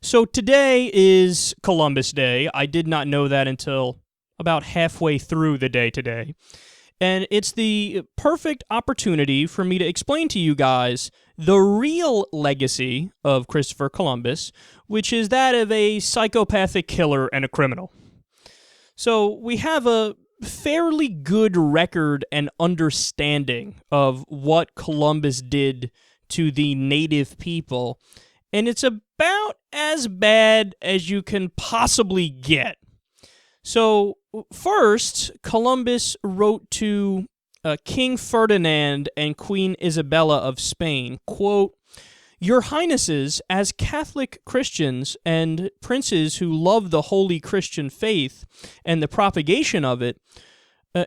So today is Columbus Day. I did not know that until about halfway through the day today. And it's the perfect opportunity for me to explain to you guys the real legacy of Christopher Columbus, which is that of a psychopathic killer and a criminal. So we have a fairly good record and understanding of what Columbus did to the native people, and it's about as bad as you can possibly get. So first, Columbus wrote to King Ferdinand and Queen Isabella of Spain, quote, "Your Highnesses, as Catholic Christians and princes who love the holy Christian faith and the propagation of it,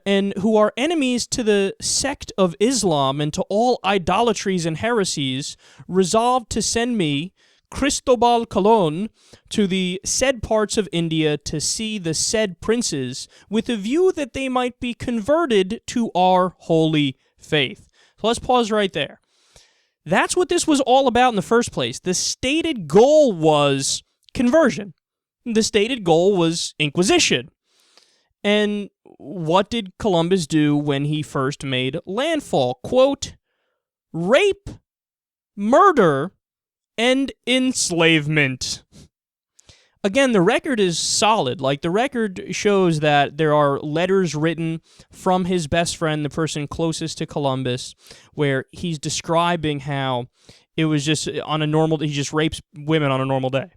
and who are enemies to the sect of Islam and to all idolatries and heresies, resolved to send me, Cristobal Colon, to the said parts of India to see the said princes, with a view that they might be converted to our holy faith." So let's pause right there. That's what this was all about in the first place. The stated goal was conversion. The stated goal was Inquisition. And what did Columbus do when he first made landfall? Quote, "Rape, murder, and enslavement." Again, the record is solid. Like, the record shows that there are letters written from his best friend, the person closest to Columbus, where he's describing how it was just on a normal, he just rapes women on a normal day.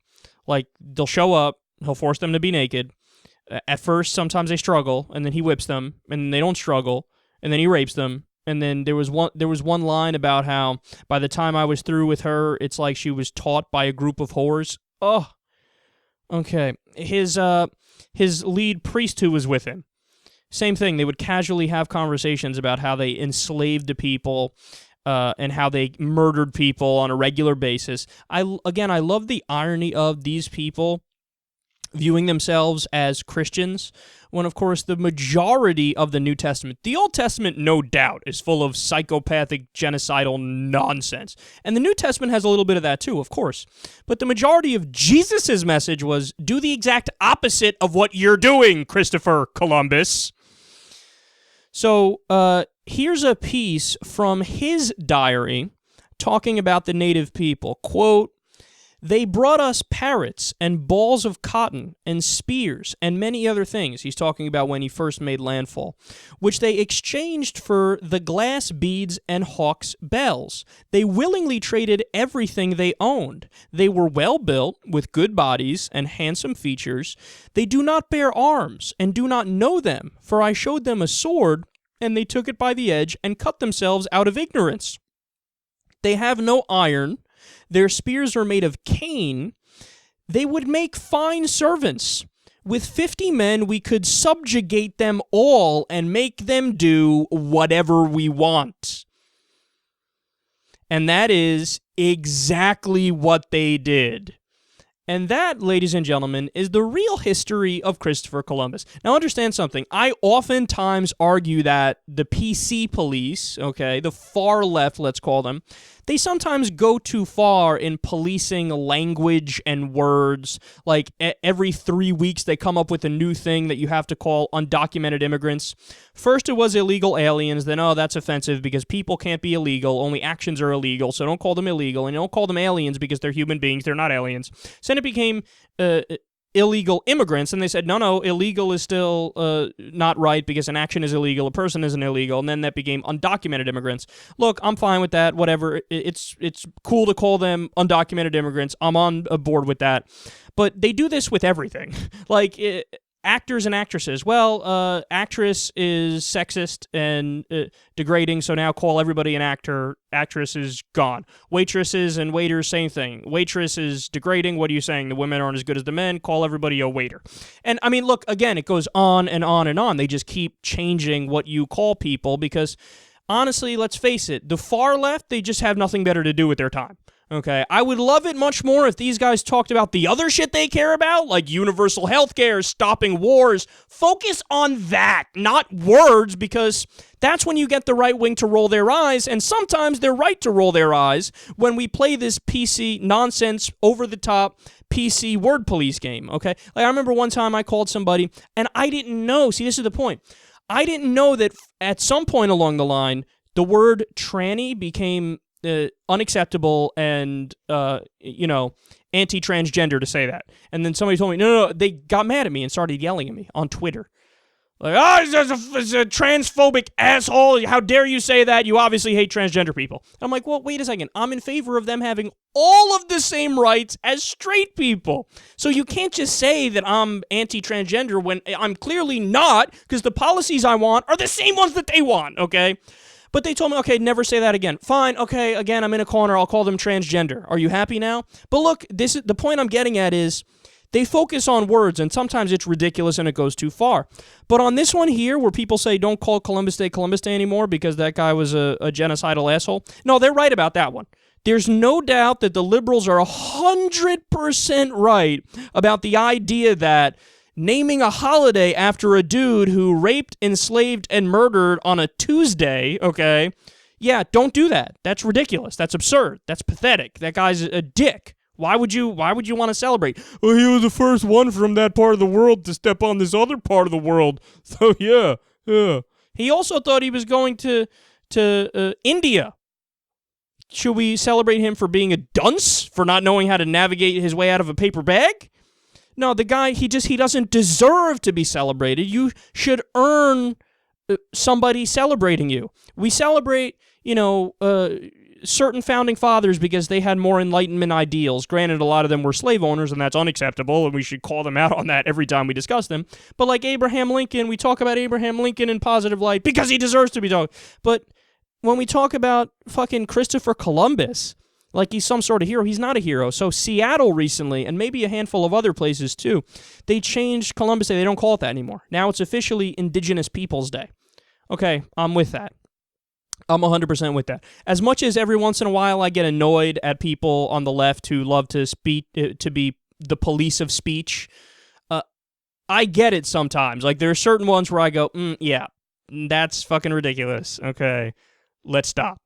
Like, they'll show up, he'll force them to be naked. At first, sometimes they struggle, and then he whips them, and they don't struggle, and then he rapes them. And then there was one line about how by the time I was through with her, it's like she was taught by a group of whores. Oh, okay. His lead priest who was with him, same thing. They would casually have conversations about how they enslaved the people and how they murdered people on a regular basis. I love the irony of these people viewing themselves as Christians, when, of course, the majority of the New Testament, the Old Testament, no doubt, is full of psychopathic, genocidal nonsense. And the New Testament has a little bit of that too, of course. But the majority of Jesus' message was, do the exact opposite of what you're doing, Christopher Columbus. So here's a piece from his diary talking about the native people. Quote, "They brought us parrots and balls of cotton and spears and many other things." He's talking about when he first made landfall, "which they exchanged for the glass beads and hawks' bells. They willingly traded everything they owned. They were well built, with good bodies and handsome features. They do not bear arms and do not know them, for I showed them a sword, and they took it by the edge and cut themselves out of ignorance. They have no iron. Their spears are made of cane. They would make fine servants. With 50 men, we could subjugate them all and make them do whatever we want." And that is exactly what they did. And that, ladies and gentlemen, is the real history of Christopher Columbus. Now, understand something. I oftentimes argue that the PC police, okay, the far left, let's call them, they sometimes go too far in policing language and words. Like, every 3 weeks, they come up with a new thing that you have to call undocumented immigrants. First, it was illegal aliens. Then, oh, that's offensive because people can't be illegal. Only actions are illegal, so don't call them illegal. And don't call them aliens because they're human beings. They're not aliens. So then it became illegal immigrants, and they said, no, illegal is still not right because an action is illegal, a person isn't illegal, and then that became undocumented immigrants. Look, I'm fine with that, whatever. It's cool to call them undocumented immigrants. I'm on board with that. But they do this with everything. Like, actors and actresses. Well, actress is sexist and degrading, so now call everybody an actor. Actress is gone. Waitresses and waiters, same thing. Waitress is degrading. What are you saying? The women aren't as good as the men. Call everybody a waiter. And, I mean, look, again, it goes on and on and on. They just keep changing what you call people because, honestly, let's face it, the far left, they just have nothing better to do with their time. Okay, I would love it much more if these guys talked about the other shit they care about, like universal health care, stopping wars. Focus on that, not words, because that's when you get the right wing to roll their eyes, and sometimes they're right to roll their eyes when we play this PC nonsense, over-the-top, PC word police game, okay? Like, I remember one time I called somebody, and I didn't know. See, this is the point. I didn't know that at some point along the line, the word tranny became unacceptable and, anti-transgender to say that. And then somebody told me, no, they got mad at me and started yelling at me on Twitter. Like, it's a transphobic asshole. How dare you say that? You obviously hate transgender people. I'm like, well, wait a second. I'm in favor of them having all of the same rights as straight people. So you can't just say that I'm anti-transgender when I'm clearly not, because the policies I want are the same ones that they want, okay? But they told me, okay, never say that again. Fine, okay, again, I'm in a corner. I'll call them transgender. Are you happy now? But look, this is the point I'm getting at is they focus on words, and sometimes it's ridiculous and it goes too far. But on this one here, where people say don't call Columbus Day anymore because that guy was a genocidal asshole, no, they're right about that one. There's no doubt that the liberals are 100% right about the idea that naming a holiday after a dude who raped, enslaved, and murdered on a Tuesday, okay? Yeah, don't do that. That's ridiculous. That's absurd. That's pathetic. That guy's a dick. Why would you want to celebrate? Well, he was the first one from that part of the world to step on this other part of the world. So, yeah. He also thought he was going to India. Should we celebrate him for being a dunce? For not knowing how to navigate his way out of a paper bag? No, the guy, he doesn't deserve to be celebrated. You should earn somebody celebrating you. We celebrate, certain founding fathers because they had more Enlightenment ideals. Granted, a lot of them were slave owners, and that's unacceptable, and we should call them out on that every time we discuss them. But like Abraham Lincoln, we talk about Abraham Lincoln in positive light because he deserves to be talked. But when we talk about fucking Christopher Columbus, like he's some sort of hero, he's not a hero. So Seattle recently, and maybe a handful of other places too, they changed Columbus Day. They don't call it that anymore. Now it's officially Indigenous Peoples Day. Okay, I'm with that. I'm 100% with that. As much as every once in a while I get annoyed at people on the left who love to speak to be the police of speech, I get it sometimes. Like there are certain ones where I go, yeah, that's fucking ridiculous. Okay, let's stop.